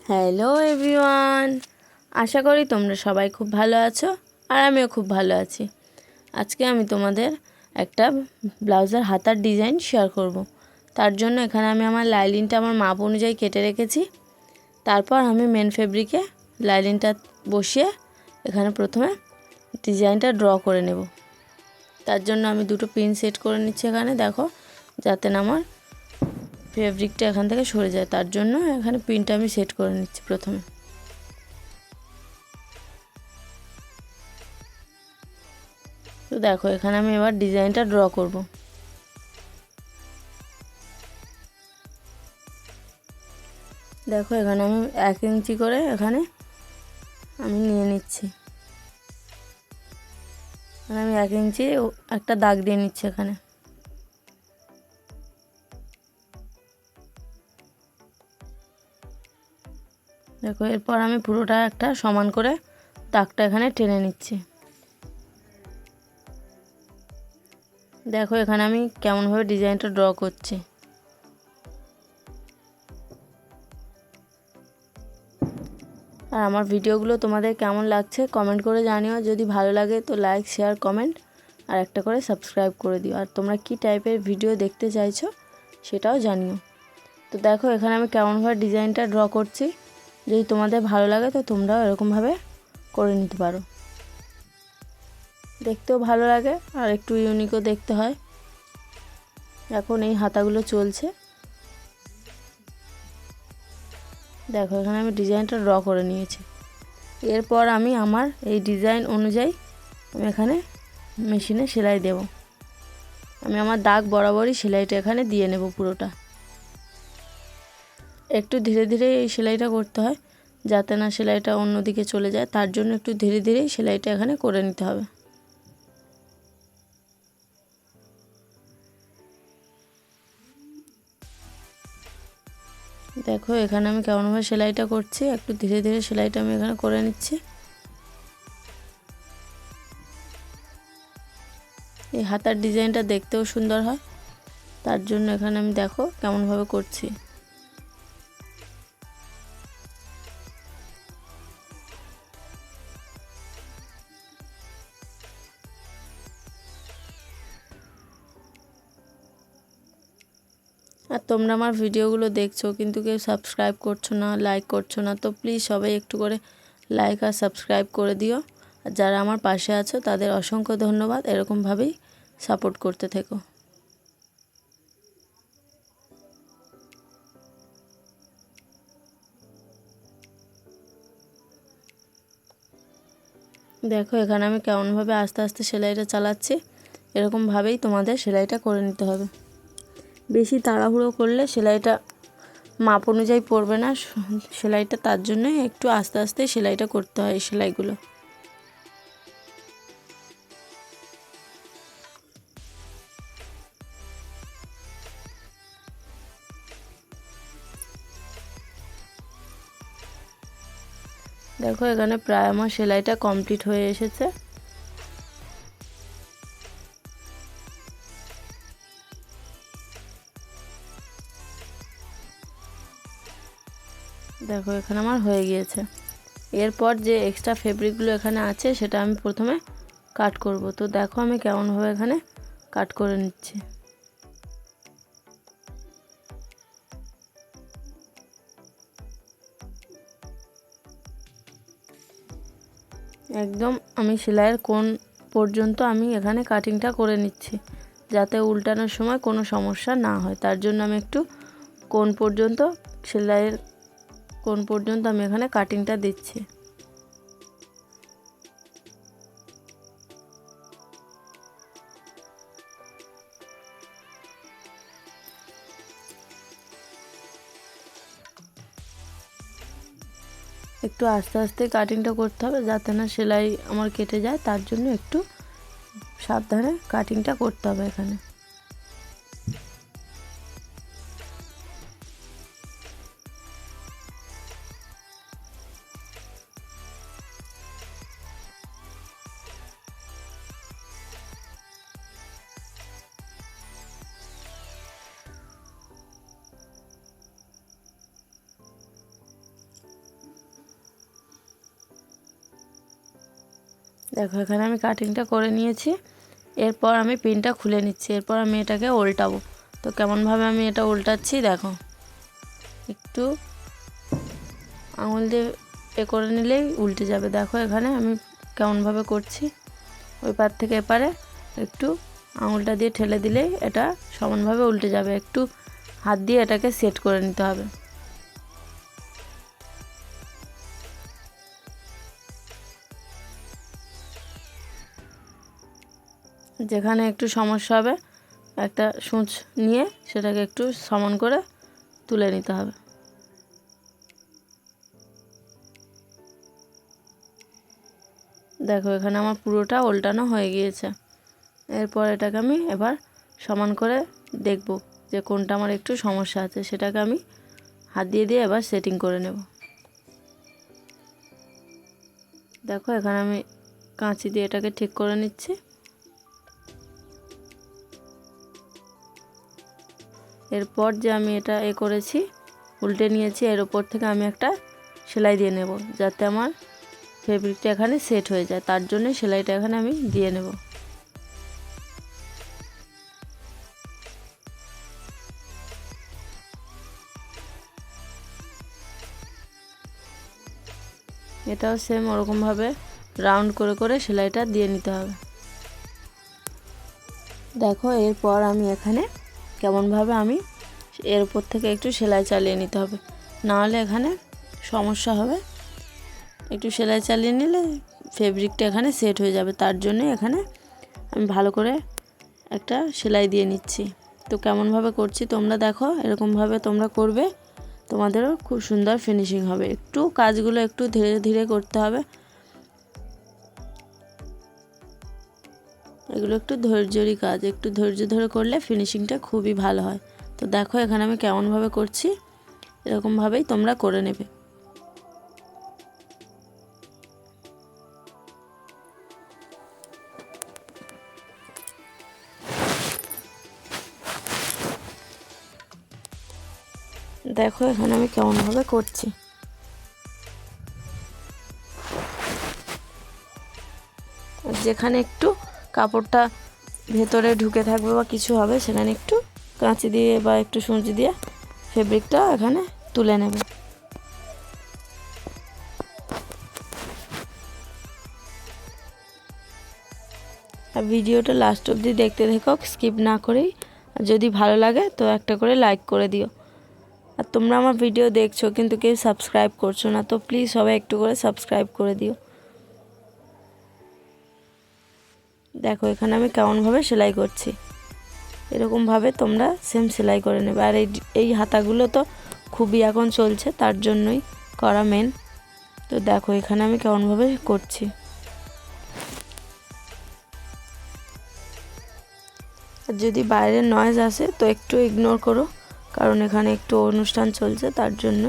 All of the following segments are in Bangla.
হ্যালো এভরিওয়ান, আশা করি তোমরা সবাই খুব ভালো আছো আর আমিও খুব ভালো আছি। আজকে আমি তোমাদের একটা ব্লাউজের হাতার ডিজাইন শেয়ার করব। তার জন্য এখানে আমি আমার লাইলিনটা আমার মাপ অনুযায়ী কেটে রেখেছি। তারপর আমি মেন ফেব্রিকে লাইলিনটা বসিয়ে এখানে প্রথমে ডিজাইনটা ড্র করে নেব। তার জন্য আমি দুটো পিন সেট করে নিচ্ছি এখানে, দেখো, যাতে না আমার ফেব্রিকটা এখান থেকে সরে যায়। তার জন্য এখানে পিনটা আমি সেট করে নিচ্ছি প্রথমে। তো দেখো, এখানে আমি এবার ডিজাইনটা ড্র করব। দেখো, এখানে আমি 1 ইঞ্চি করে এখানে আমি নিয়ে নিচ্ছি। আমি 1 ইঞ্চি একটা দাগ দিয়ে নিচ্ছি এখানে। দেখো, এরপর আমি পুরোটা একটা সমান করে দাগটা এখানে টেনে নিচ্ছি। দেখো, এখানে আমি কেমনভাবে ডিজাইনটা ড্র করছি। আর আমার ভিডিওগুলো তোমাদের কেমন লাগছে কমেন্ট করে জানিও। যদি ভালো লাগে তো লাইক, শেয়ার, কমেন্ট আর একটা করে সাবস্ক্রাইব করে দিও। আর তোমরা কি টাইপের ভিডিও দেখতে চাইছো সেটাও জানিও। তো দেখো, এখানে আমি কেমনভাবে ডিজাইনটা ড্র করছি। যদি তোমাদের ভালো লাগে তো তোমরাও এরকমভাবে করে নিতে পারো। দেখতেও ভালো লাগে আর একটু ইউনিকও দেখতে হয়। এখন এই হাতাগুলো চলছে। দেখো, এখানে আমি ডিজাইনটা ড্র করে নিয়েছি। এরপর আমি আমার এই ডিজাইন অনুযায়ী আমি এখানে মেশিনে সেলাই দেব। আমি আমার দাগ বরাবরই সেলাইটা এখানে দিয়ে নেব পুরোটা। একটু ধীরে ধীরে এই সেলাইটা করতে হয়, যাতে না সেলাইটা অন্যদিকে চলে যায়। তার জন্য একটু ধীরে ধীরেই সেলাইটা এখানে করে নিতে হবে। দেখো, এখানে আমি কেমনভাবে সেলাইটা করছি, একটু ধীরে ধীরে সেলাইটা আমি এখানে করে নিচ্ছি। এই হাতার ডিজাইনটা দেখতেও সুন্দর হয়, তার জন্য এখানে আমি দেখো কেমনভাবে করছি। আর তোমরা আমার ভিডিওগুলো দেখছো কিন্তু কেউ সাবস্ক্রাইব করছো না, লাইক করছো না। তো প্লিজ সবাই একটু করে লাইক আর সাবস্ক্রাইব করে দিও। আর যারা আমার পাশে আছো তাদের অসংখ্য ধন্যবাদ। এরকমভাবেই সাপোর্ট করতে থেকো। দেখো, এখানে আমি কেমনভাবে আস্তে আস্তে সেলাইটা চালাচ্ছি। এরকমভাবেই তোমাদের সেলাইটা করে নিতে হবে। বেশি তাড়াহুড়ো করলে সেলাইটা মাপ অনুযায়ী পড়বে না সেলাইটা। তার জন্য একটু আস্তে আস্তে সেলাইটা করতে হয় এই সেলাইগুলো। দেখো, এখানে প্রায় আমার সেলাইটা কমপ্লিট হয়ে এসেছে। দেখো, এখানে আমার হয়ে গিয়েছে। এরপর যে এক্সট্রা ফেব্রিকগুলো এখানে আছে সেটা আমি প্রথমে কাট করব। তো দেখো, আমি কেমনভাবে এখানে কাট করে নিচ্ছি। একদম আমি সেলাইয়ের কোণ পর্যন্ত আমি এখানে কাটিংটা করে নিচ্ছি, যাতে উল্টানোর সময় কোনো সমস্যা না হয়। তার জন্য আমি একটু কোণ পর্যন্ত, সেলাইয়ের কোণ পর্যন্ত আমি এখানে কাটিংটা দিচ্ছি। একটু আস্তে আস্তে কাটিংটা করতে হবে, যাতে না সেলাই আমার কেটে যায়। তার জন্য একটু সাবধানে কাটিংটা করতে হবে এখানে। দেখো এখানে আমি কাটিংটা করে নিয়েছি। এরপর আমি পিনটা খুলে নিচ্ছি। এরপর আমি এটাকে উল্টাবো। তো কেমনভাবে আমি এটা উল্টাচ্ছি দেখো, একটু আঙুল দিয়ে করে নিলেই উল্টে যাবে। দেখো এখানে আমি কেমনভাবে করছি, ওই পার থেকে এপারে একটু আঙুলটা দিয়ে ঠেলে দিলেই এটা সমানভাবে উল্টে যাবে। একটু হাত দিয়ে এটাকে সেট করে নিতে হবে। যেখানে একটু সমস্যা হবে একটা সূচ নিয়ে সেটাকে একটু সমান করে তুলে নিতে হবে। দেখো এখানে আমার পুরোটা উল্টানো হয়ে গিয়েছে। এরপর এটাকে আমি এবার সমান করে দেখব যে কোনটা আমার একটু সমস্যা আছে, সেটাকে আমি হাত দিয়ে দিয়ে এবার সেটিং করে নেব। দেখো এখানে আমি কাঁচি দিয়ে এটাকে ঠিক করে নিচ্ছি। এরপর যে আমি এটা করেছি, উল্টে নিয়েছি, এর উপর থেকে আমি একটা সেলাই দিয়ে নেব যাতে আমার ফেব্রিকটা এখানে সেট হয়ে যায়। তার জন্য সেলাইটা এখানে আমি দিয়ে নেব। এটাও সেম ওরকমভাবে রাউন্ড করে করে সেলাইটা দিয়ে নিতে হবে। দেখো এরপর আমি এখানে কেমনভাবে আমি এর উপর থেকে একটু সেলাই চালিয়ে নিতে হবে, নাহলে এখানে সমস্যা হবে। একটু সেলাই চালিয়ে নিলে ফেব্রিকটা এখানে সেট হয়ে যাবে। তার জন্য এখানে আমি ভালো করে একটা সেলাই দিয়ে নিচ্ছি। তো কেমনভাবে করছি তোমরা দেখো, এরকমভাবে তোমরা করবে, তোমাদেরও খুব সুন্দর ফিনিশিং হবে। একটু কাজগুলো একটু ধীরে ধীরে করতে হবে, এগুলো একটু ধৈর্যরই কাজ। একটু ধৈর্য ধরে করলে ফিনিশিংটা খুবই ভালো হয়। তো দেখো এখানে আমি কেমনভাবে করছি, এরকমভাবেই তোমরা করে নেবে। দেখো এখানে আমি কেমনভাবে করছি। যেখানে একটু কাপড়টা ভেতরে ঢুকে থাকবে বা কিছু হবে, সেখানে একটু কাঁচি দিয়ে বা একটু সুঁচি দিয়ে ফেব্রিকটা এখানে তুলে নেবে। আর ভিডিওটা লাস্ট অবধি দেখতে থেকো, স্কিপ না করেই। আর যদি ভালো লাগে তো একটা করে লাইক করে দিও। আর তোমরা আমার ভিডিও দেখছো কিন্তু কেউ সাবস্ক্রাইব করছো না, তো প্লিজ সবাই একটু করে সাবস্ক্রাইব করে দিও। দেখো এখানে আমি কেমনভাবে সেলাই করছি, এরকমভাবে তোমরা সেম সেলাই করে নেবে। আর এই হাতাগুলো তো খুবই এখন চলছে, তার জন্যই করা মেন। তো দেখো এখানে আমি কেমনভাবে করছি। আর যদি বাইরের নয়েজ আসে তো একটু ইগনোর করো, কারণ এখানে একটু অনুষ্ঠান চলছে তার জন্য।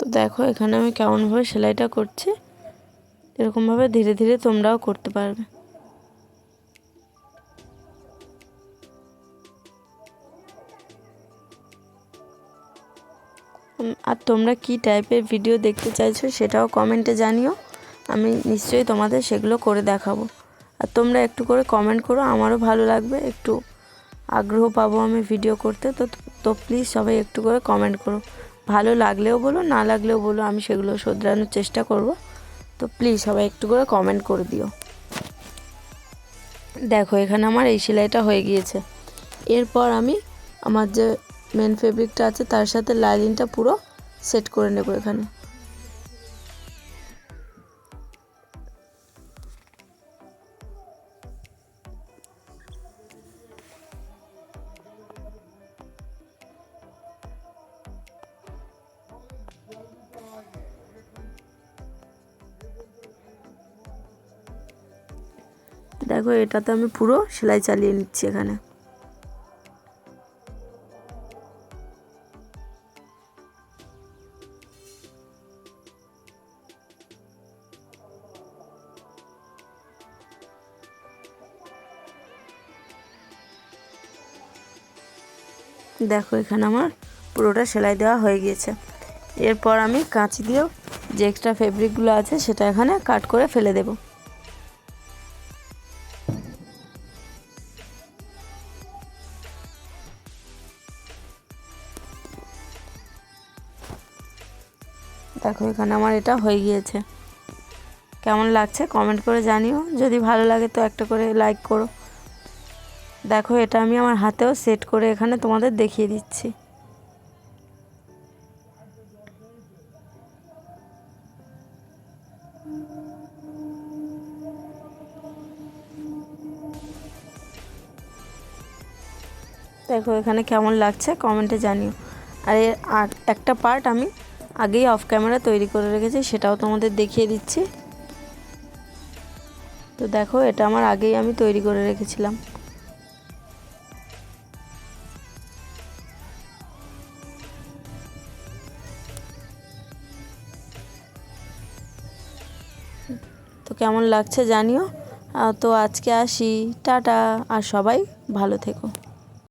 তো দেখো এখানে আমি কেমনভাবে সেলাইটা করছি, এরকমভাবে ধীরে ধীরে তোমরাও করতে পারবে। আর তোমরা কি টাইপের ভিডিও দেখতে চাইছো সেটাও কমেন্টে জানিও, আমি নিশ্চয়ই তোমাদের সেগুলো করে দেখাবো। আর তোমরা একটু করে কমেন্ট করো, আমারও ভালো লাগবে, একটু আগ্রহ পাবো আমি ভিডিও করতে। তো প্লিজ সবাই একটু করে কমেন্ট করো, ভালো লাগলেও বলো, না লাগলেও বলো, আমি সেগুলো শোধরানোর চেষ্টা করব। তো প্লিজ সবাই একটু করে কমেন্ট করে দিও। দেখো এখানে আমার এই সেলাইটা হয়ে গিয়েছে। এরপর আমি আমার যে মেন ফেব্রিকটা আছে তার সাথে লাইনিংটা পুরো সেট করে নেব এখানে। দেখো এটাতে আমি পুরো সেলাই চালিয়ে নিচ্ছি এখানে। দেখো এখানে আমার পুরোটা সেলাই দেওয়া হয়ে গিয়েছে। এরপর আমি কাঁচি দিয়েও যে এক্সট্রা ফেব্রিকগুলো আছে সেটা এখানে কাট করে ফেলে দেব। দেখো এখানে আমার এটা হয়ে গিয়েছে। কেমন লাগছে কমেন্ট করে জানিও, যদি ভালো লাগে তো একটা করে লাইক করো। দেখো এটা আমি আমার হাতেও সেট করে এখানে তোমাদের দেখিয়ে দিচ্ছি। দেখো এখানে কেমন লাগছে কমেন্টে জানিও। আর একটা পার্ট আমি আগেই অফ ক্যামেরা তৈরি করে রেখেছি, সেটাও তোমাদের দেখিয়ে দিচ্ছি। তো দেখো এটা আমার আগেই আমি তৈরি করে রেখেছিলাম। তো কেমন লাগছে জানিও। তো আজকে আসি, টাটা, আর সবাই ভালো থেকো।